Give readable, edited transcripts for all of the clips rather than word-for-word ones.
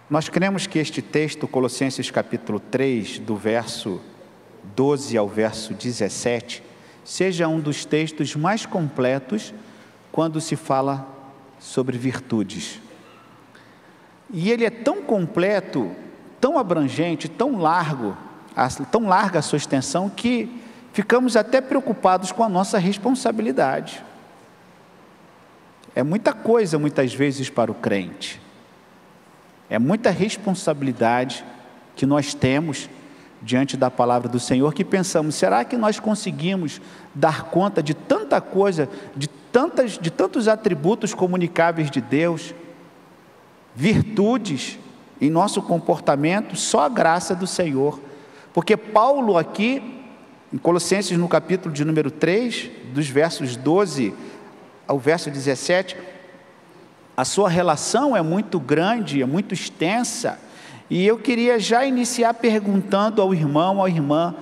Nós cremos que este texto, Colossenses capítulo 3, do verso 12 ao verso 17, seja um dos textos mais completos quando se fala sobre virtudes. E ele é tão completo, tão abrangente, tão larga a sua extensão, que ficamos até preocupados com a nossa responsabilidade. É muita coisa, muitas vezes, para o crente. É muita responsabilidade que nós temos diante da palavra do Senhor, que pensamos, será que nós conseguimos dar conta de tanta coisa, de tantos atributos comunicáveis de Deus, virtudes em nosso comportamento? Só a graça do Senhor. Porque Paulo aqui, em Colossenses no capítulo de número 3, dos versos 12 ao verso 17, a sua relação é muito grande, é muito extensa, e eu queria já iniciar perguntando ao irmão, à irmã,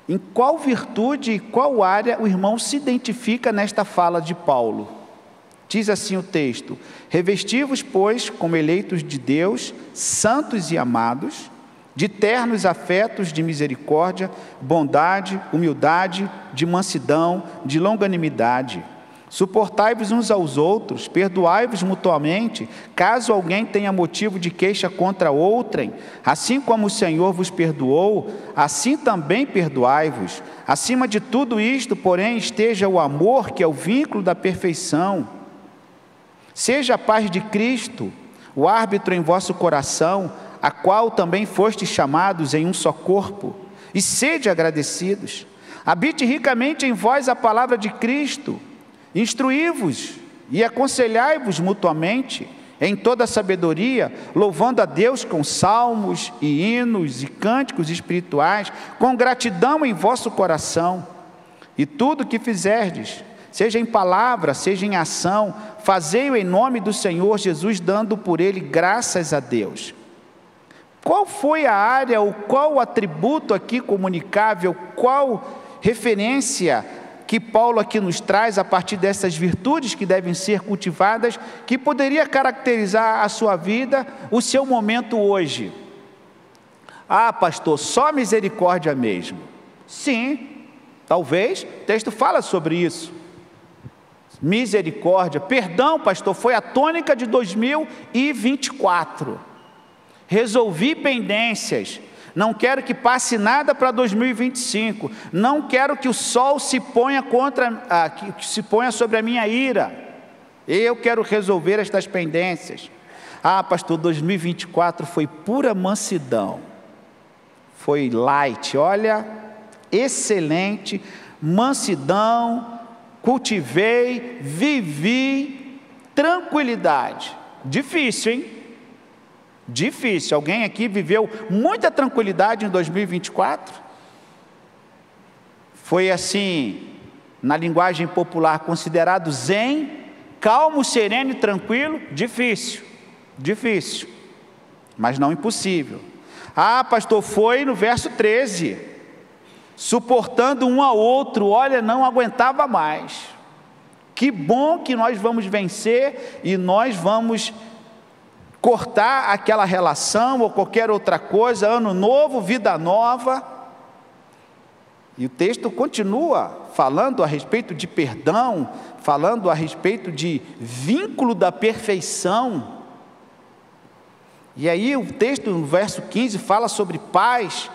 em qual virtude e qual área o irmão se identifica nesta fala de Paulo. Diz assim o texto: revesti-vos, pois, como eleitos de Deus, santos e amados, de ternos afetos de misericórdia, bondade, humildade, de mansidão, de longanimidade. Suportai-vos uns aos outros, perdoai-vos mutuamente, caso alguém tenha motivo de queixa contra outrem, assim como o Senhor vos perdoou, assim também perdoai-vos. Acima de tudo isto, porém, esteja o amor, que é o vínculo da perfeição. Seja a paz de Cristo o árbitro em vosso coração, a qual também fostes chamados em um só corpo, e sede agradecidos. Habite ricamente em vós a palavra de Cristo. Instruí-vos e aconselhai-vos mutuamente em toda sabedoria, louvando a Deus com salmos e hinos e cânticos espirituais, com gratidão em vosso coração. E tudo que fizerdes, seja em palavra, seja em ação, fazei-o em nome do Senhor Jesus, dando por ele graças a Deus. Qual foi a área, ou qual atributo aqui comunicável, qual referência que Paulo aqui nos traz a partir dessas virtudes que devem ser cultivadas, que poderia caracterizar a sua vida, o seu momento hoje? Ah, pastor, só misericórdia mesmo. Sim, talvez, o texto fala sobre isso. Misericórdia, perdão, pastor, foi a tônica de 2024. Resolvi pendências. Não quero que passe nada para 2025. Não quero que o sol se ponha sobre a minha ira. Eu quero resolver estas pendências. Ah, pastor, 2024 foi pura mansidão. Foi light, olha, excelente, mansidão, cultivei, vivi, tranquilidade. Difícil, hein? Difícil. Alguém aqui viveu muita tranquilidade em 2024? Foi assim, na linguagem popular, considerado zen, calmo, sereno e tranquilo? Difícil, difícil, mas não impossível. Ah, pastor, foi no verso 13, suportando um ao outro, olha, não aguentava mais. Que bom que nós vamos vencer e nós vamos cortar aquela relação ou qualquer outra coisa, ano novo, vida nova. E o texto continua falando a respeito de perdão, falando a respeito de vínculo da perfeição. E aí o texto no verso 15 fala sobre paz,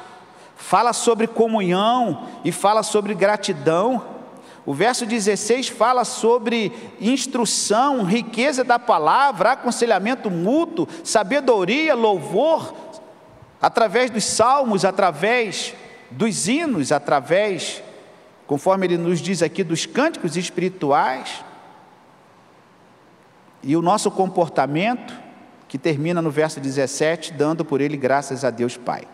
fala sobre comunhão e fala sobre gratidão. O verso 16 fala sobre instrução, riqueza da palavra, aconselhamento mútuo, sabedoria, louvor, através dos salmos, através dos hinos, através, conforme ele nos diz aqui, dos cânticos espirituais. E o nosso comportamento, que termina no verso 17, dando por ele graças a Deus Pai.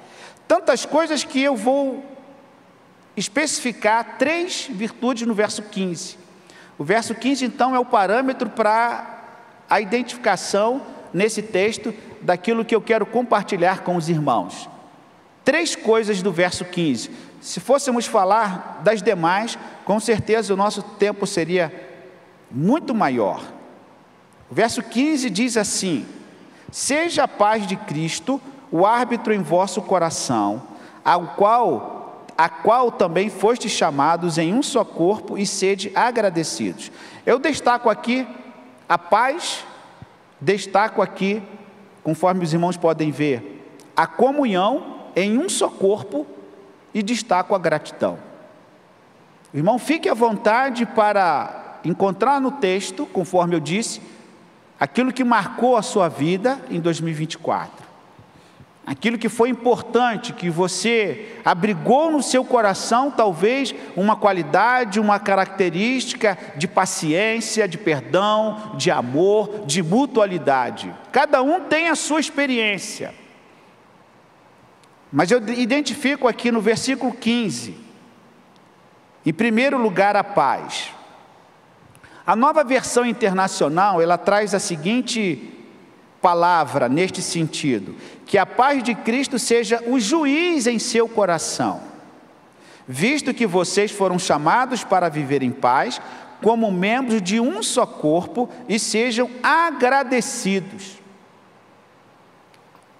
Tantas coisas que eu vou especificar 3 virtudes no verso 15. O verso 15, então, é o parâmetro para a identificação, nesse texto, daquilo que eu quero compartilhar com os irmãos. 3 coisas do verso 15. Se fôssemos falar das demais, com certeza o nosso tempo seria muito maior. O verso 15 diz assim: Seja a paz de Cristo o árbitro em vosso coração, a qual também fostes chamados em um só corpo, e sede agradecidos. Eu destaco aqui a paz, destaco aqui, conforme os irmãos podem ver, a comunhão em um só corpo, e destaco a gratidão. Irmão, fique à vontade para encontrar no texto, conforme eu disse, aquilo que marcou a sua vida em 2024. Aquilo que foi importante, que você abrigou no seu coração, talvez uma qualidade, uma característica de paciência, de perdão, de amor, de mutualidade. Cada um tem a sua experiência. Mas eu identifico aqui no versículo 15, em primeiro lugar, a paz. A Nova Versão Internacional, ela traz a seguinte palavra neste sentido: que a paz de Cristo seja o juiz em seu coração, visto que vocês foram chamados para viver em paz, como membros de um só corpo, e sejam agradecidos.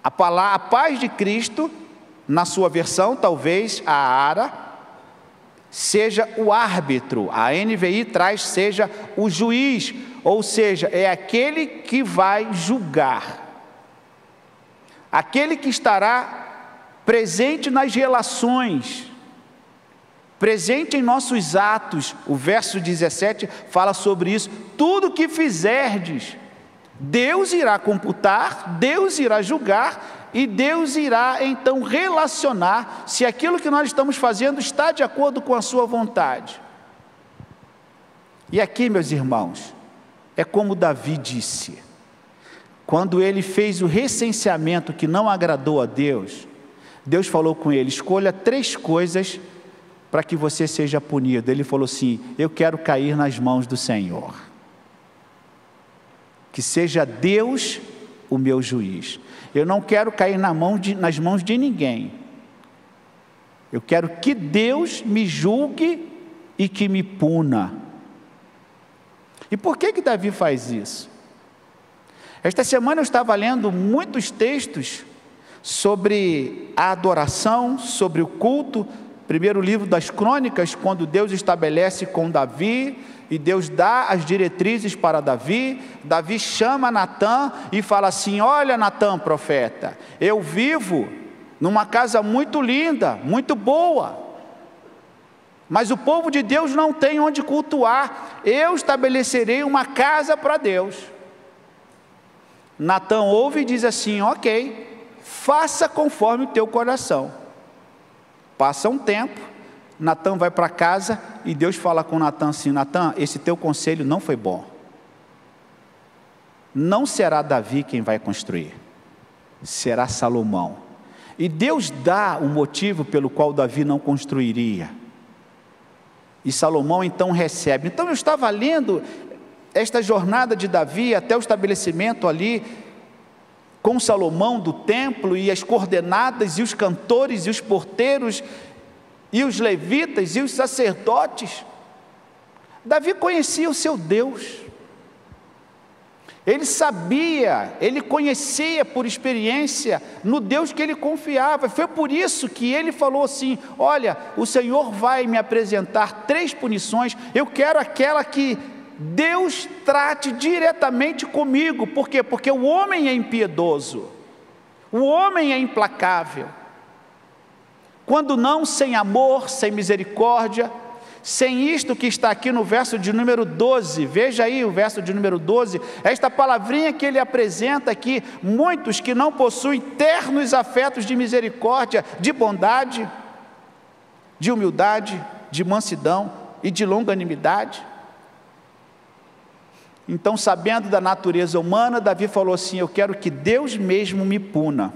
A paz de Cristo, na sua versão, talvez a ARA, seja o árbitro. A NVI traz seja o juiz, ou seja, é aquele que vai julgar, aquele que estará presente nas relações, presente em nossos atos. O verso 17 fala sobre isso. Tudo que fizerdes, Deus irá computar, Deus irá julgar, e Deus irá então relacionar se aquilo que nós estamos fazendo está de acordo com a sua vontade. E aqui, meus irmãos, é como Davi disse, quando ele fez o recenseamento que não agradou a Deus, Deus falou com ele: escolha 3 coisas para que você seja punido. Ele falou assim: eu quero cair nas mãos do Senhor, que seja Deus o meu juiz. Eu não quero cair nas mãos de ninguém. Eu quero que Deus me julgue e que me puna. E por que Davi faz isso? Esta semana eu estava lendo muitos textos sobre a adoração, sobre o culto. Primeiro livro das Crônicas, quando Deus estabelece com Davi, e Deus dá as diretrizes para Davi. Davi chama Natã e fala assim: olha, Natã, profeta, eu vivo numa casa muito linda, muito boa, mas o povo de Deus não tem onde cultuar. Eu estabelecerei uma casa para Deus. Natã ouve e diz assim: ok, faça conforme o teu coração. Passa um tempo, Natã vai para casa e Deus fala com Natã assim: Natã, esse teu conselho não foi bom. Não será Davi quem vai construir, será Salomão. E Deus dá o motivo pelo qual Davi não construiria. E Salomão então recebe. Então eu estava lendo esta jornada de Davi até o estabelecimento ali com Salomão do templo, e as coordenadas, e os cantores, e os porteiros, e os levitas, e os sacerdotes. Davi conhecia o seu Deus. Ele sabia, ele conhecia por experiência no Deus que ele confiava. Foi por isso que ele falou assim: olha, o Senhor vai me apresentar 3 punições, eu quero aquela que Deus trate diretamente comigo. Por quê? Porque o homem é impiedoso, o homem é implacável, quando não sem amor, sem misericórdia, sem isto que está aqui no verso de número 12, veja aí o verso de número 12, esta palavrinha que ele apresenta aqui: muitos que não possuem ternos afetos de misericórdia, de bondade, de humildade, de mansidão e de longanimidade. Então, sabendo da natureza humana, Davi falou assim: eu quero que Deus mesmo me puna,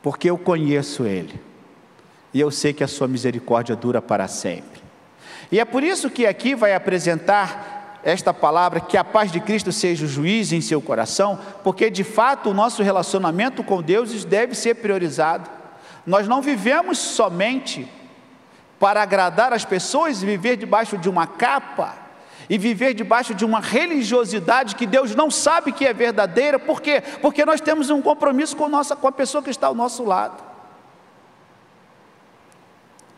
porque eu conheço Ele, e eu sei que a sua misericórdia dura para sempre. E é por isso que aqui vai apresentar esta palavra, que a paz de Cristo seja o juiz em seu coração, porque de fato o nosso relacionamento com Deus deve ser priorizado. Nós não vivemos somente para agradar as pessoas e viver debaixo de uma capa, e viver debaixo de uma religiosidade que Deus não sabe que é verdadeira. Por quê? Porque nós temos um compromisso com a pessoa que está ao nosso lado.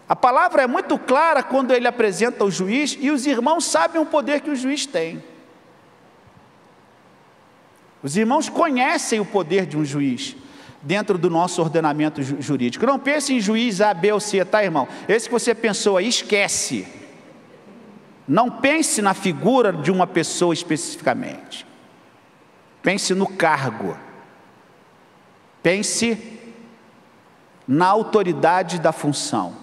A palavra é muito clara quando ele apresenta o juiz, e os irmãos sabem o poder que o juiz tem. Os irmãos conhecem o poder de um juiz dentro do nosso ordenamento jurídico. Não pense em juiz A, B ou C, tá, irmão? Esse que você pensou aí, esquece. Não pense na figura de uma pessoa especificamente. Pense no cargo. Pense na autoridade da função,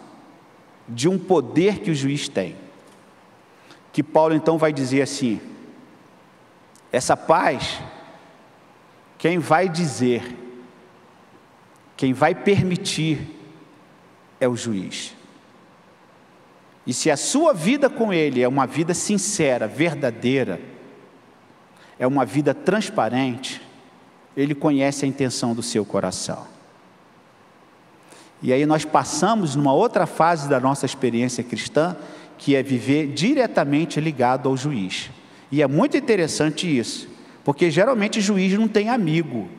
de um poder que o juiz tem. Que Paulo então vai dizer assim: essa paz, quem vai dizer, quem vai permitir é o juiz. E se a sua vida com ele é uma vida sincera, verdadeira, é uma vida transparente, ele conhece a intenção do seu coração. E aí nós passamos numa outra fase da nossa experiência cristã, que é viver diretamente ligado ao juiz. E é muito interessante isso, porque geralmente juiz não tem amigo,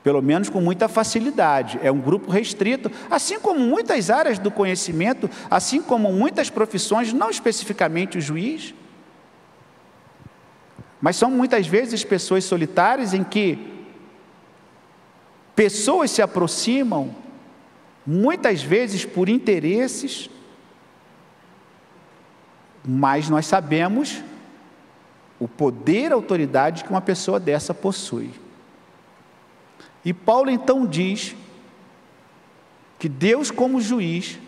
pelo menos com muita facilidade, é um grupo restrito, assim como muitas áreas do conhecimento, assim como muitas profissões, não especificamente o juiz, mas são muitas vezes pessoas solitárias em que pessoas se aproximam, muitas vezes por interesses, mas nós sabemos o poder, a autoridade que uma pessoa dessa possui. E Paulo então diz que Deus, como juiz,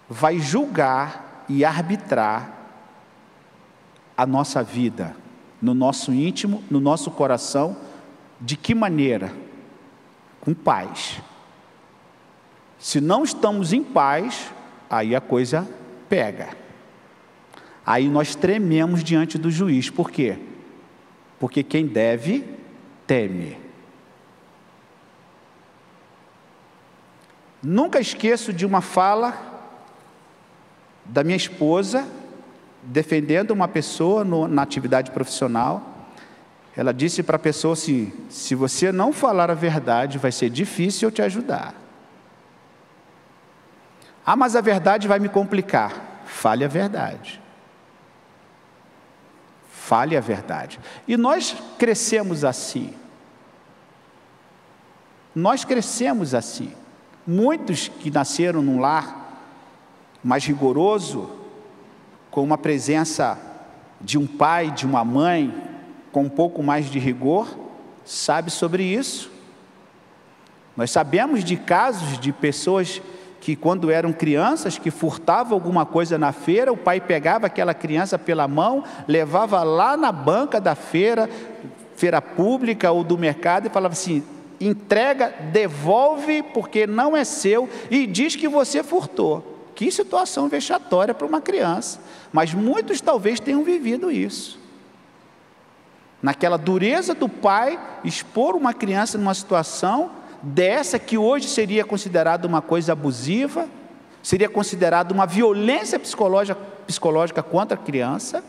vai julgar e arbitrar a nossa vida, no nosso íntimo, no nosso coração. De que maneira? Com paz. Se não estamos em paz, aí a coisa pega. Aí nós trememos diante do juiz. Por quê? Porque quem deve, teme. Nunca esqueço de uma fala da minha esposa, defendendo uma pessoa na atividade profissional. Ela disse para a pessoa assim: se você não falar a verdade, vai ser difícil eu te ajudar. Ah, mas a verdade vai me complicar. Fale a verdade. Fale a verdade. E nós crescemos assim. Nós crescemos assim. Muitos que nasceram num lar mais rigoroso, com uma presença de um pai, de uma mãe, com um pouco mais de rigor, sabe sobre isso. Nós sabemos de casos de pessoas que, quando eram crianças, que furtavam alguma coisa na feira, o pai pegava aquela criança pela mão, levava lá na banca da feira pública ou do mercado, e falava assim: entrega, devolve, porque não é seu, e diz que você furtou. Que situação vexatória para uma criança. Mas muitos talvez tenham vivido isso. Naquela dureza do pai, expor uma criança numa situação dessa, que hoje seria considerada uma coisa abusiva, seria considerada uma violência psicológica contra a criança.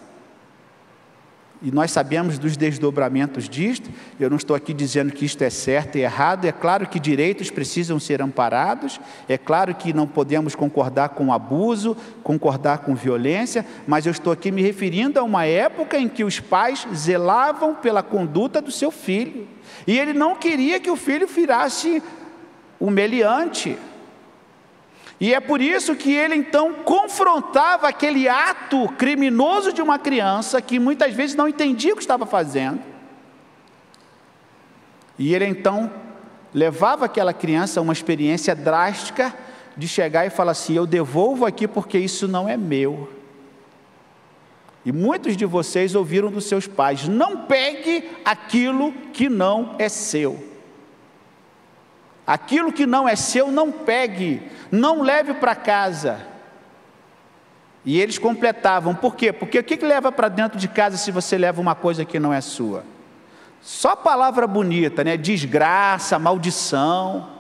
E nós sabemos dos desdobramentos disto. Eu não estou aqui dizendo que isto é certo e errado. É claro que direitos precisam ser amparados, é claro que não podemos concordar com abuso, concordar com violência, mas eu estou aqui me referindo a uma época em que os pais zelavam pela conduta do seu filho, e ele não queria que o filho virasse um meliante. E é por isso que ele então confrontava aquele ato criminoso de uma criança que muitas vezes não entendia o que estava fazendo. E ele então levava aquela criança a uma experiência drástica de chegar e falar assim: eu devolvo aqui porque isso não é meu. E muitos de vocês ouviram dos seus pais: não pegue aquilo que não é seu. Aquilo que não é seu, não pegue, não leve para casa. E eles completavam: por quê? Porque o que leva para dentro de casa se você leva uma coisa que não é sua? Só palavra bonita, né? Desgraça, maldição.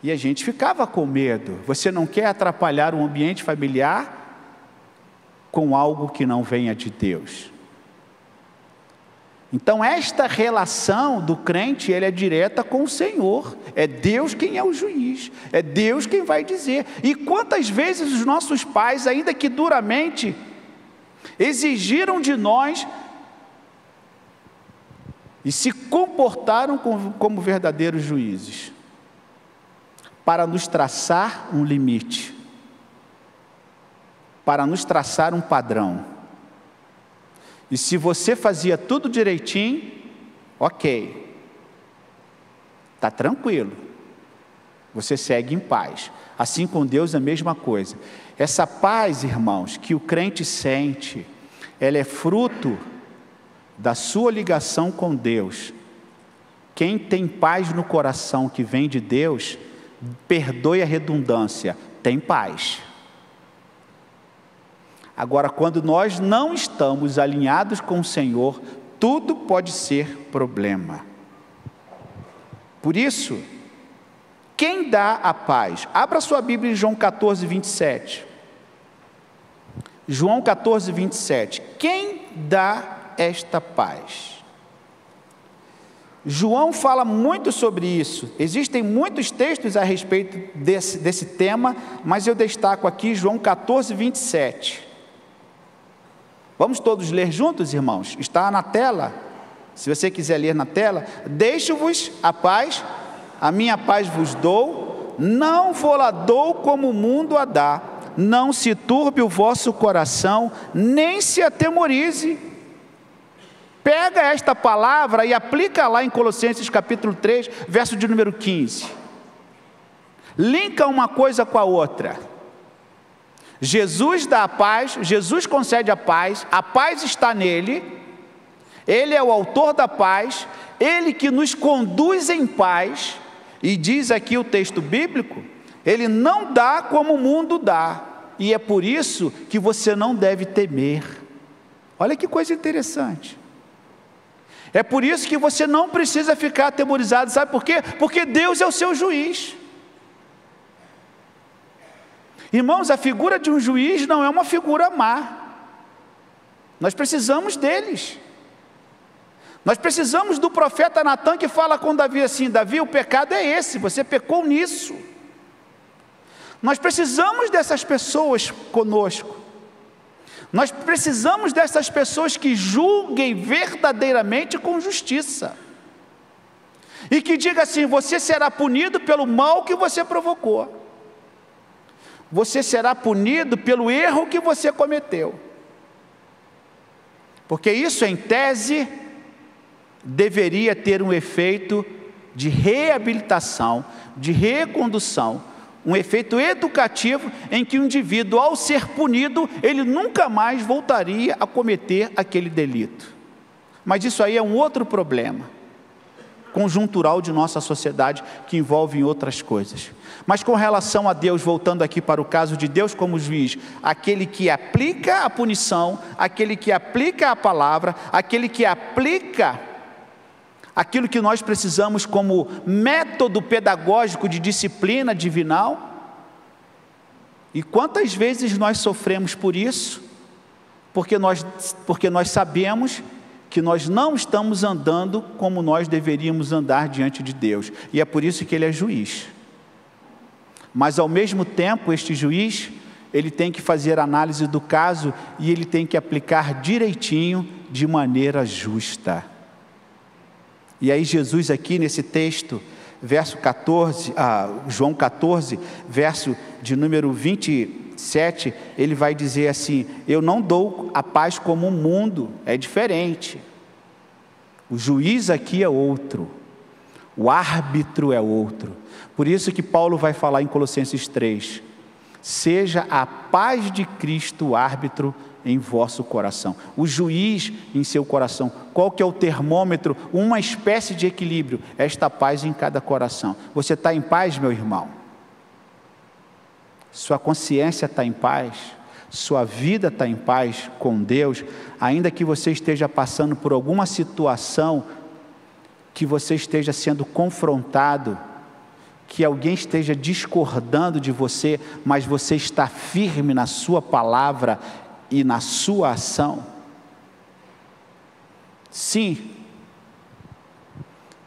E a gente ficava com medo. Você não quer atrapalhar o ambiente familiar? com algo que não venha de Deus. Então esta relação do crente, ele é direta com o Senhor, é Deus quem é o juiz, é Deus quem vai dizer. E quantas vezes os nossos pais, ainda que duramente, exigiram de nós e se comportaram como verdadeiros juízes, para nos traçar um limite, para nos traçar um padrão. E se você fazia tudo direitinho, ok, está tranquilo, você segue em paz. Assim com Deus é a mesma coisa. Essa paz, irmãos, que o crente sente, ela é fruto da sua ligação com Deus. Quem tem paz no coração que vem de Deus, perdoe a redundância, tem paz. Agora, quando nós não estamos alinhados com o Senhor, tudo pode ser problema. Por isso, quem dá a paz? Abra sua Bíblia em João 14, 27. João 14, 27. Quem dá esta paz? João fala muito sobre isso. Existem muitos textos a respeito desse tema, mas eu destaco aqui João 14, 27. Vamos todos ler juntos, irmãos? Está na tela. Se você quiser ler na tela. Deixo-vos a paz, a minha paz vos dou, não vou-la dou como o mundo a dá. Não se turbe o vosso coração, nem se atemorize. Pega esta palavra e aplica lá em Colossenses capítulo 3, verso de número 15. Linka uma coisa com a outra. Jesus dá a paz, Jesus concede a paz está nele, Ele é o autor da paz, Ele que nos conduz em paz, e diz aqui o texto bíblico, Ele não dá como o mundo dá, e é por isso que você não deve temer. Olha que coisa interessante. É por isso que você não precisa ficar atemorizado, sabe por quê? Porque Deus é o seu juiz. Irmãos, a figura de um juiz não é uma figura má. Nós precisamos deles. Nós precisamos do profeta Natã que fala com Davi assim: Davi, o pecado é esse, você pecou nisso. Nós precisamos dessas pessoas conosco. Nós precisamos dessas pessoas que julguem verdadeiramente com justiça. E que diga assim: você será punido pelo mal que você provocou. Você será punido pelo erro que você cometeu. Porque isso, em tese, deveria ter um efeito de reabilitação, de recondução, um efeito educativo em que o indivíduo, ao ser punido, ele nunca mais voltaria a cometer aquele delito. Mas isso aí é um outro problema conjuntural de nossa sociedade, que envolve outras coisas. Mas com relação a Deus, voltando aqui para o caso de Deus como juiz, aquele que aplica a punição, aquele que aplica a palavra, aquele que aplica aquilo que nós precisamos como método pedagógico de disciplina divinal. E quantas vezes nós sofremos por isso? Porque nós sabemos que nós não estamos andando como nós deveríamos andar diante de Deus, e é por isso que Ele é juiz. Mas ao mesmo tempo, este juiz, ele tem que fazer análise do caso, e ele tem que aplicar direitinho, de maneira justa. E aí Jesus aqui nesse texto, João 14, verso de número 27, ele vai dizer assim: eu não dou a paz como o mundo, é diferente. O juiz aqui é outro, o árbitro é outro. Por isso que Paulo vai falar em Colossenses 3, seja a paz de Cristo o árbitro em vosso coração, o juiz em seu coração. Qual que é o termômetro? Uma espécie de equilíbrio, esta paz em cada coração. Você está em paz, meu irmão? Sua consciência está em paz? Sua vida está em paz com Deus? Ainda que você esteja passando por alguma situação, que você esteja sendo confrontado, que alguém esteja discordando de você, mas você está firme na sua palavra, e na sua ação? Sim.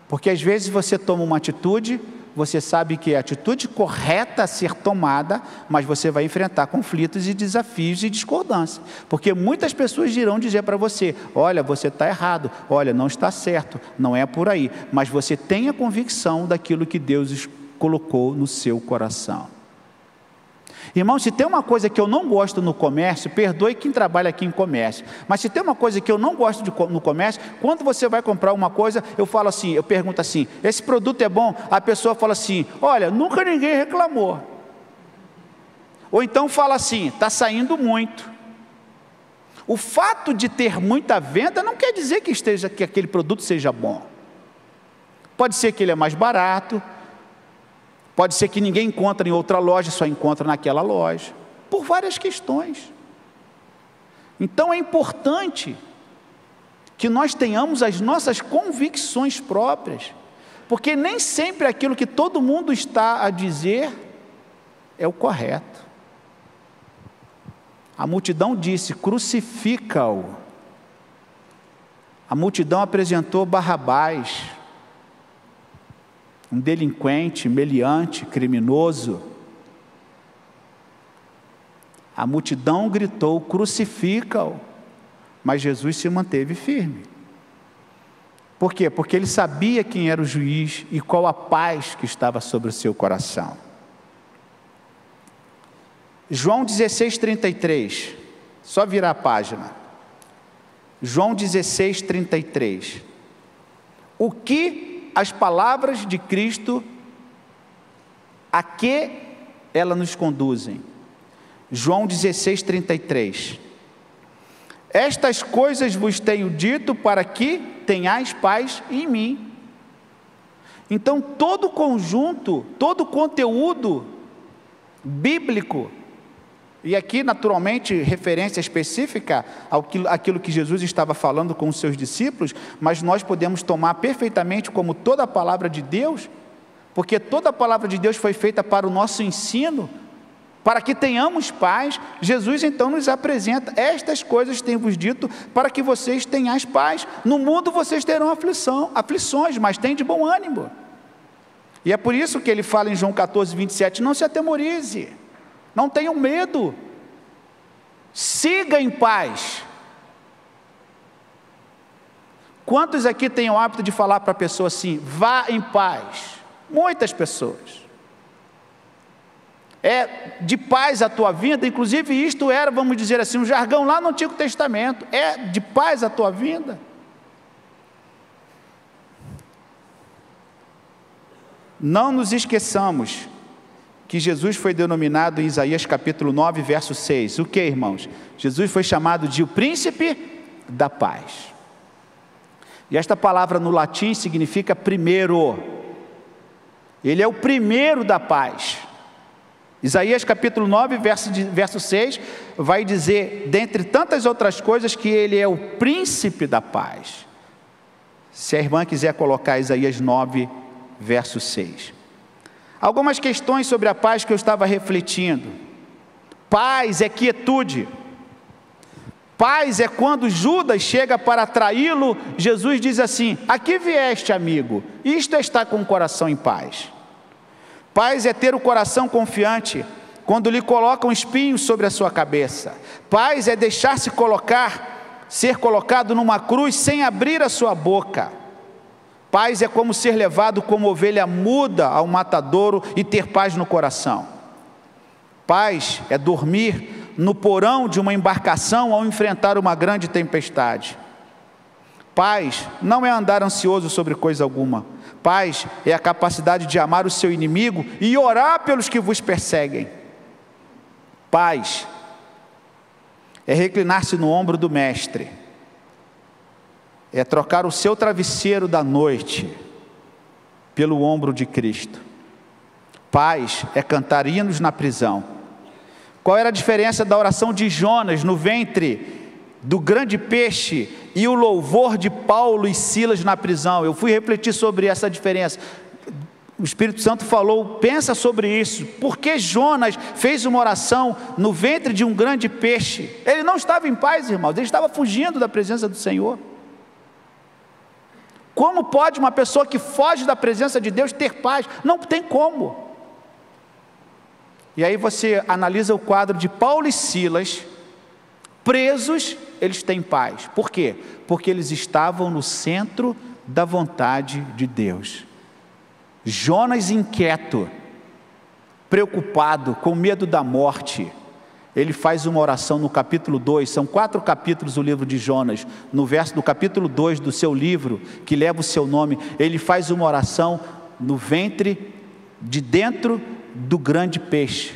Porque às vezes você toma uma atitude, você sabe que é a atitude correta a ser tomada, mas você vai enfrentar conflitos e desafios e discordância. Porque muitas pessoas irão dizer para você: olha, você está errado, olha, não está certo, não é por aí. Mas você tem a convicção daquilo que Deus colocou no seu coração. Irmão, se tem uma coisa que eu não gosto no comércio, perdoe quem trabalha aqui em comércio, mas se tem uma coisa que eu não gosto no comércio, quando você vai comprar uma coisa, eu pergunto assim: esse produto é bom? A pessoa fala assim: olha, nunca ninguém reclamou. Ou então fala assim: está saindo muito. O fato de ter muita venda não quer dizer que aquele produto seja bom. Pode ser que ele é mais barato, pode ser que ninguém encontre em outra loja, só encontra naquela loja, por várias questões. Então é importante que nós tenhamos as nossas convicções próprias, porque nem sempre aquilo que todo mundo está a dizer é o correto. A multidão disse: crucifica-o. A multidão apresentou Barrabás, um delinquente, meliante, criminoso. A multidão gritou: crucifica-o, mas Jesus se manteve firme. Por quê? Porque ele sabia quem era o juiz e qual a paz que estava sobre o seu coração. João 16:33, só virar a página. João 16:33. O que as palavras de Cristo, a que elas nos conduzem? João 16:33. Estas coisas vos tenho dito para que tenhais paz em mim. Então todo o conjunto, todo o conteúdo bíblico, e aqui naturalmente referência específica àquilo que Jesus estava falando com os seus discípulos, mas nós podemos tomar perfeitamente como toda a palavra de Deus, porque toda a palavra de Deus foi feita para o nosso ensino, para que tenhamos paz. Jesus então nos apresenta: estas coisas tenho-vos dito para que vocês tenhais paz. No mundo vocês terão aflições, mas tem de bom ânimo. E é por isso que ele fala em João 14:27, não se atemorize, não tenham medo, siga em paz. Quantos aqui têm o hábito de falar para a pessoa assim: vá em paz? Muitas pessoas. É de paz a tua vinda, inclusive isto era, vamos dizer assim, um jargão lá no Antigo Testamento: é de paz a tua vinda. Não nos esqueçamos que Jesus foi denominado em Isaías capítulo 9, verso 6. O que, irmãos? Jesus foi chamado de o príncipe da paz. E esta palavra no latim significa primeiro. Ele é o primeiro da paz. Isaías capítulo 9, verso 6, vai dizer, dentre tantas outras coisas, que ele é o príncipe da paz. Se a irmã quiser colocar Isaías 9, verso 6. Algumas questões sobre a paz que eu estava refletindo. Paz é quietude. Paz é quando Judas chega para atraí-lo, Jesus diz assim: a que vieste, amigo? Isto é estar com o coração em paz. Paz é ter o coração confiante quando lhe colocam espinhos sobre a sua cabeça. Paz é deixar-se ser colocado numa cruz sem abrir a sua boca. Paz é como ser levado como ovelha muda ao matadouro e ter paz no coração. Paz é dormir no porão de uma embarcação ao enfrentar uma grande tempestade. Paz não é andar ansioso sobre coisa alguma. Paz é a capacidade de amar o seu inimigo e orar pelos que vos perseguem. Paz é reclinar-se no ombro do mestre. É trocar o seu travesseiro da noite pelo ombro de Cristo. Paz é cantar hinos na prisão. Qual era a diferença da oração de Jonas no ventre do grande peixe e o louvor de Paulo e Silas na prisão? Eu fui refletir sobre essa diferença. O Espírito Santo falou, pensa sobre isso. Por que Jonas fez uma oração no ventre de um grande peixe? Ele não estava em paz, irmãos, ele estava fugindo da presença do Senhor. Como pode uma pessoa que foge da presença de Deus ter paz? Não tem como. E aí você analisa o quadro de Paulo e Silas, presos, eles têm paz. Por quê? Porque eles estavam no centro da vontade de Deus. Jonas inquieto, preocupado, com medo da morte, ele faz uma oração no capítulo 2, são 4 capítulos o livro de Jonas, no capítulo 2 do seu livro, que leva o seu nome, ele faz uma oração no ventre, de dentro do grande peixe,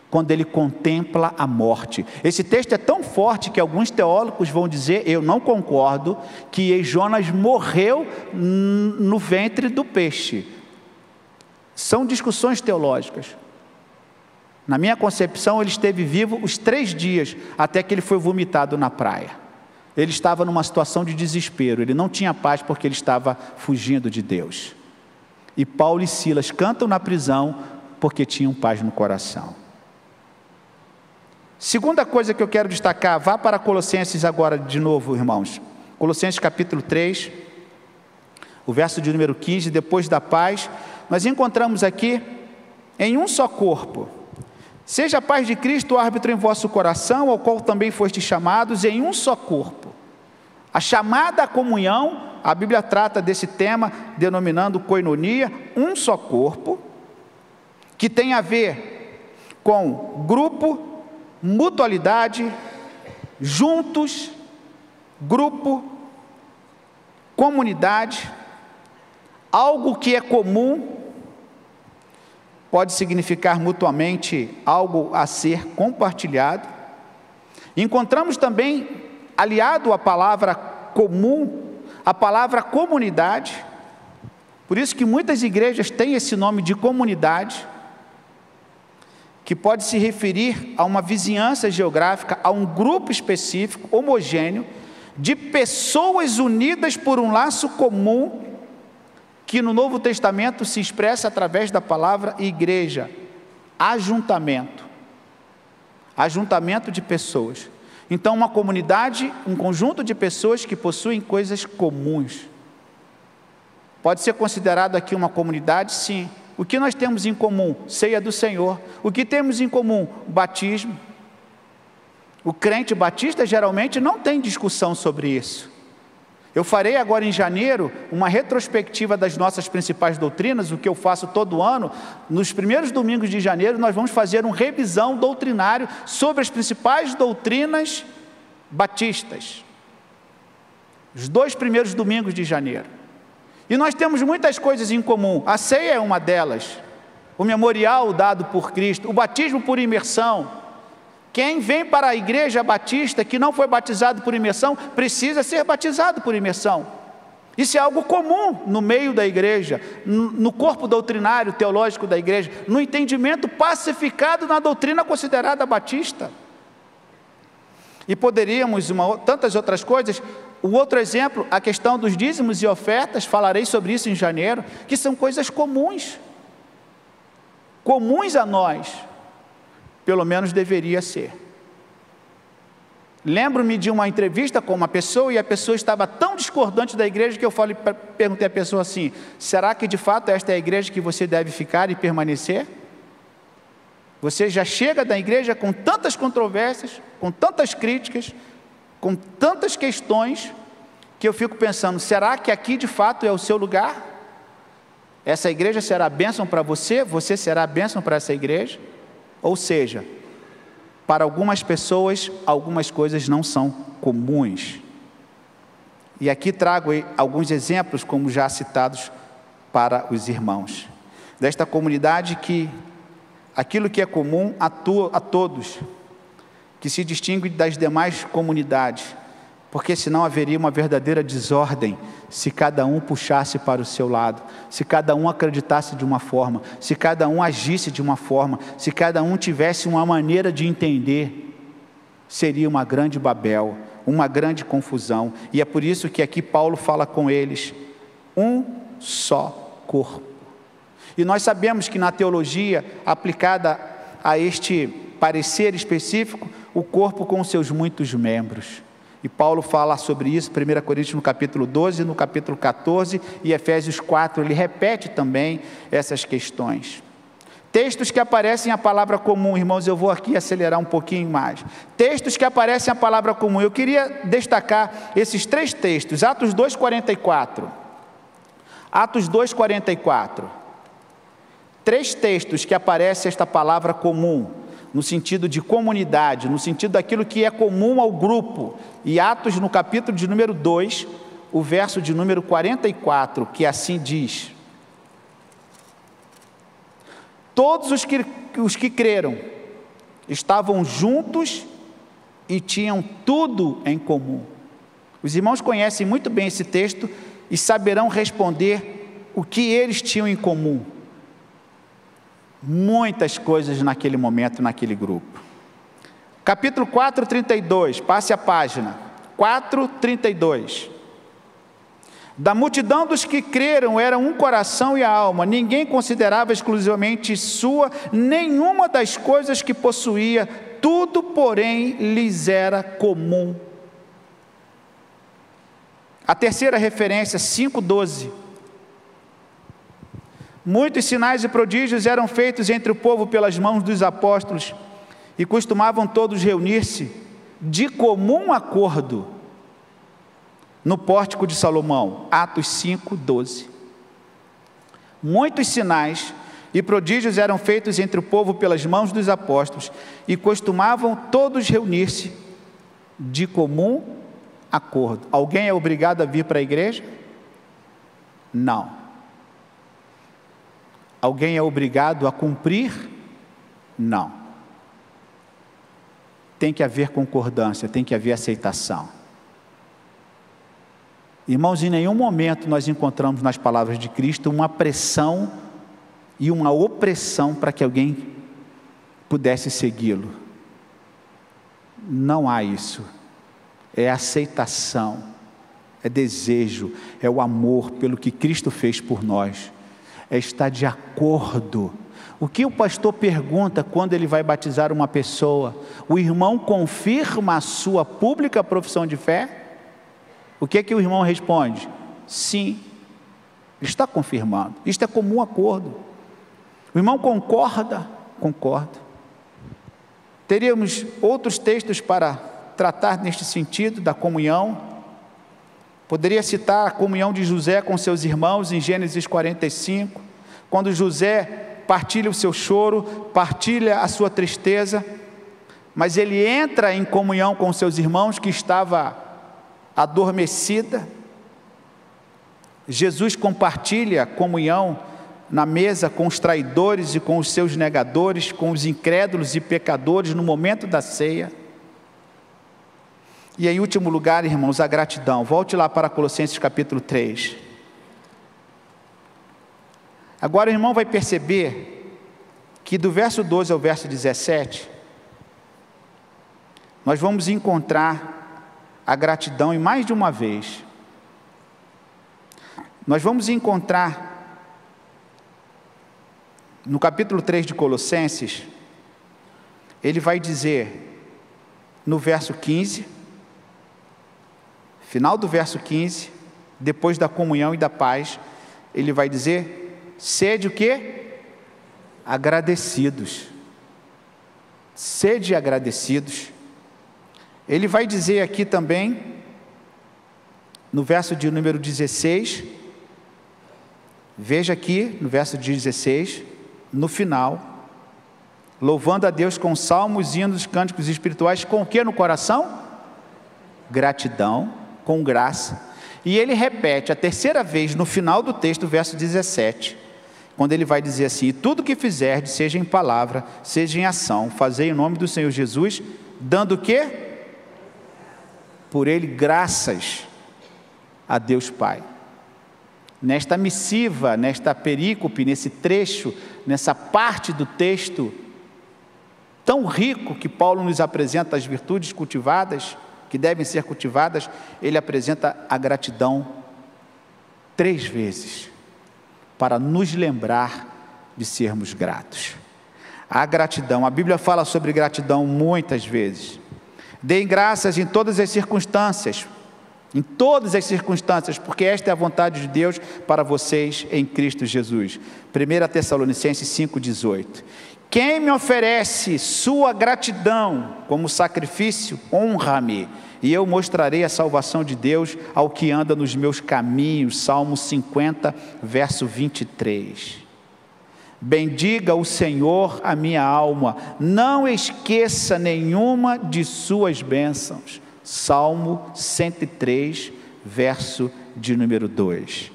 quando ele contempla a morte. Esse texto é tão forte que alguns teólogos vão dizer, eu não concordo, que Jonas morreu no ventre do peixe. São discussões teológicas. Na minha concepção, ele esteve vivo os 3 dias, até que ele foi vomitado na praia. Ele estava numa situação de desespero, ele não tinha paz porque ele estava fugindo de Deus. E Paulo e Silas cantam na prisão porque tinham paz no coração. Segunda coisa que eu quero destacar, vá para Colossenses agora de novo, irmãos. Colossenses capítulo 3, o verso de número 15, depois da paz, nós encontramos aqui, em um só corpo, seja a paz de Cristo o árbitro em vosso coração, ao qual também fostes chamados em um só corpo. A chamada à comunhão, a Bíblia trata desse tema, denominando koinonia, um só corpo, que tem a ver com grupo, mutualidade, juntos, grupo, comunidade, algo que é comum, pode significar mutuamente algo a ser compartilhado. Encontramos também, aliado à palavra comum, a palavra comunidade. Por isso que muitas igrejas têm esse nome de comunidade, que pode se referir a uma vizinhança geográfica, a um grupo específico, homogêneo, de pessoas unidas por um laço comum, que no Novo Testamento se expressa através da palavra igreja, ajuntamento de pessoas. Então uma comunidade, um conjunto de pessoas que possuem coisas comuns. Pode ser considerado aqui uma comunidade? Sim. O que nós temos em comum? Ceia do Senhor. O que temos em comum? Batismo. O crente batista geralmente não tem discussão sobre isso. Eu farei agora em janeiro uma retrospectiva das nossas principais doutrinas, o que eu faço todo ano. Nos primeiros domingos de janeiro nós vamos fazer uma revisão doutrinária sobre as principais doutrinas batistas. Os 2 primeiros domingos de janeiro. E nós temos muitas coisas em comum. A ceia é uma delas. O memorial dado por Cristo, o batismo por imersão. Quem vem para a igreja batista que não foi batizado por imersão, precisa ser batizado por imersão. Isso é algo comum no meio da igreja, no corpo doutrinário, teológico da igreja, no entendimento pacificado na doutrina considerada batista. E poderíamos, tantas outras coisas. O outro exemplo, a questão dos dízimos e ofertas, falarei sobre isso em janeiro, que são coisas comuns a nós. Pelo menos deveria ser. Lembro-me de uma entrevista com uma pessoa, e a pessoa estava tão discordante da igreja, que eu perguntei à pessoa assim, será que de fato esta é a igreja que você deve ficar e permanecer? Você já chega da igreja com tantas controvérsias, com tantas críticas, com tantas questões, que eu fico pensando, será que aqui de fato é o seu lugar? Essa igreja será bênção para você? Você será bênção para essa igreja? Ou seja, para algumas pessoas, algumas coisas não são comuns. E aqui trago alguns exemplos, como já citados para os irmãos. Desta comunidade que aquilo que é comum a todos, que se distingue das demais comunidades, porque senão haveria uma verdadeira desordem, se cada um puxasse para o seu lado, se cada um acreditasse de uma forma, se cada um agisse de uma forma, se cada um tivesse uma maneira de entender, seria uma grande Babel, uma grande confusão. E é por isso que aqui Paulo fala com eles, um só corpo. E nós sabemos que na teologia aplicada a este parecer específico, o corpo com seus muitos membros. E Paulo fala sobre isso, 1 Coríntios no capítulo 12, no capítulo 14 e Efésios 4, ele repete também essas questões. Textos que aparecem a palavra comum, irmãos, eu vou aqui acelerar um pouquinho mais. Textos que aparecem a palavra comum, eu queria destacar esses 3 textos, Atos 2,44. Atos 2,44. 3 textos que aparece esta palavra comum, no sentido de comunidade, no sentido daquilo que é comum ao grupo. E Atos, no capítulo de número 2, o verso de número 44, que assim diz: todos os que creram estavam juntos e tinham tudo em comum. Os irmãos conhecem muito bem esse texto e saberão responder o que eles tinham em comum. Muitas coisas naquele momento, naquele grupo. Capítulo 4, 32, passe a página. 4, 32. Da multidão dos que creram era um coração e a alma, ninguém considerava exclusivamente sua nenhuma das coisas que possuía, tudo, porém, lhes era comum. A terceira referência, 5:12. Muitos sinais e prodígios eram feitos entre o povo pelas mãos dos apóstolos, e costumavam todos reunir-se de comum acordo no pórtico de Salomão. Atos 5:12. Muitos sinais e prodígios eram feitos entre o povo pelas mãos dos apóstolos, e costumavam todos reunir-se de comum acordo. Alguém é obrigado a vir para a igreja? Não. Alguém é obrigado a cumprir? Não. Tem que haver concordância, tem que haver aceitação. Irmãos, em nenhum momento nós encontramos nas palavras de Cristo uma pressão e uma opressão para que alguém pudesse segui-lo. Não há isso. É aceitação, é desejo, é o amor pelo que Cristo fez por nós. É estar de acordo. O que o pastor pergunta quando ele vai batizar uma pessoa? O irmão confirma a sua pública profissão de fé? O que é que o irmão responde? Sim, ele está confirmando. Isto é comum acordo. O irmão concorda? Concorda. Teríamos outros textos para tratar neste sentido da comunhão. Poderia citar a comunhão de José com seus irmãos em Gênesis 45, quando José partilha o seu choro, partilha a sua tristeza, mas ele entra em comunhão com seus irmãos que estava adormecida. Jesus compartilha a comunhão na mesa com os traidores e com os seus negadores, com os incrédulos e pecadores no momento da ceia. E em último lugar, irmãos, a gratidão. Volte lá para Colossenses capítulo 3. Agora o irmão vai perceber que do verso 12 ao verso 17, nós vamos encontrar a gratidão em mais de uma vez. Nós vamos encontrar no capítulo 3 de Colossenses, ele vai dizer no verso 15, final do verso 15, depois da comunhão e da paz, ele vai dizer: sede o quê? Agradecidos. Sede agradecidos. Ele vai dizer aqui também, no verso de número 16, veja aqui, no verso 16, no final, louvando a Deus com salmos, hinos, cânticos espirituais, com o que no coração? Gratidão. Com graça. E ele repete a terceira vez no final do texto, verso 17, quando ele vai dizer assim: e tudo que fizerdes, seja em palavra, seja em ação, fazei em nome do Senhor Jesus, dando o quê? Por ele graças a Deus Pai. Nesta missiva, nesta perícope, nesse trecho, nessa parte do texto tão rico que Paulo nos apresenta as virtudes cultivadas, que devem ser cultivadas, ele apresenta a gratidão 3 vezes, para nos lembrar de sermos gratos. A gratidão, a Bíblia fala sobre gratidão muitas vezes. Deem graças em todas as circunstâncias, porque esta é a vontade de Deus para vocês em Cristo Jesus. 1 Tessalonicenses 5,18. Quem me oferece sua gratidão como sacrifício, honra-me, e eu mostrarei a salvação de Deus ao que anda nos meus caminhos. Salmo 50, verso 23. Bendiga o Senhor a minha alma, não esqueça nenhuma de suas bênçãos. Salmo 103, verso de número 2.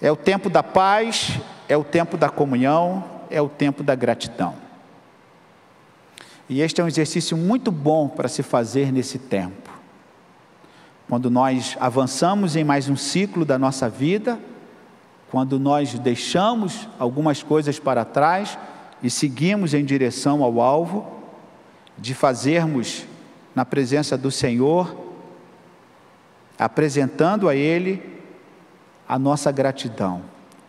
É o tempo da paz, é o tempo da comunhão, é o tempo da gratidão. E este é um exercício muito bom para se fazer nesse tempo. Quando nós avançamos em mais um ciclo da nossa vida, quando nós deixamos algumas coisas para trás e seguimos em direção ao alvo, de fazermos na presença do Senhor, apresentando a Ele a nossa gratidão,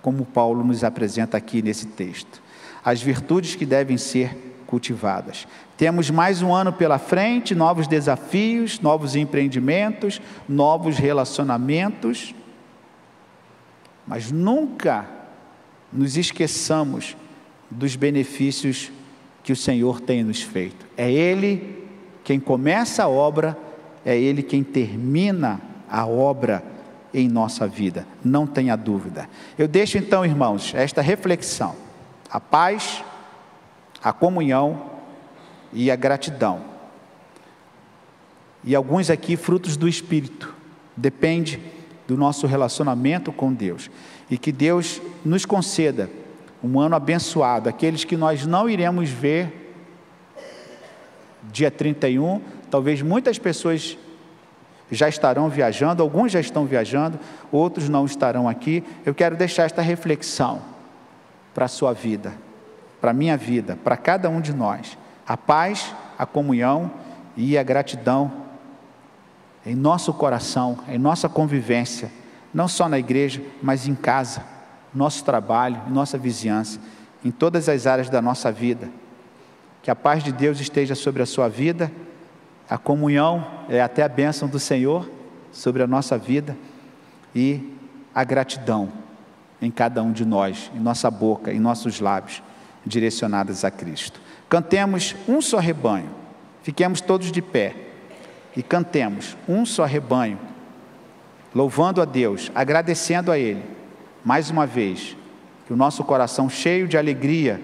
como Paulo nos apresenta aqui nesse texto. As virtudes que devem ser cultivadas. Temos mais um ano pela frente, novos desafios, novos empreendimentos, novos relacionamentos, mas nunca nos esqueçamos dos benefícios que o Senhor tem nos feito. É Ele quem começa a obra, é Ele quem termina a obra em nossa vida, não tenha dúvida. Eu deixo então, irmãos, esta reflexão: a paz, a comunhão e a gratidão. E alguns aqui frutos do Espírito, depende do nosso relacionamento com Deus. E que Deus nos conceda um ano abençoado, aqueles que nós não iremos ver dia 31, talvez muitas pessoas já estarão viajando, alguns já estão viajando, outros não estarão aqui. Eu quero deixar esta reflexão para a sua vida, para a minha vida, para cada um de nós: a paz, a comunhão e a gratidão em nosso coração, em nossa convivência, não só na igreja, mas em casa, nosso trabalho, nossa vizinhança, em todas as áreas da nossa vida. Que a paz de Deus esteja sobre a sua vida, a comunhão é até a bênção do Senhor sobre a nossa vida, e a gratidão em cada um de nós, em nossa boca, em nossos lábios, direcionadas a Cristo. Cantemos um só rebanho, fiquemos todos de pé e cantemos um só rebanho, louvando a Deus, agradecendo a Ele, mais uma vez, que o nosso coração cheio de alegria,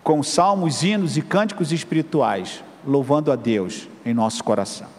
com salmos, hinos e cânticos espirituais, louvando a Deus em nosso coração.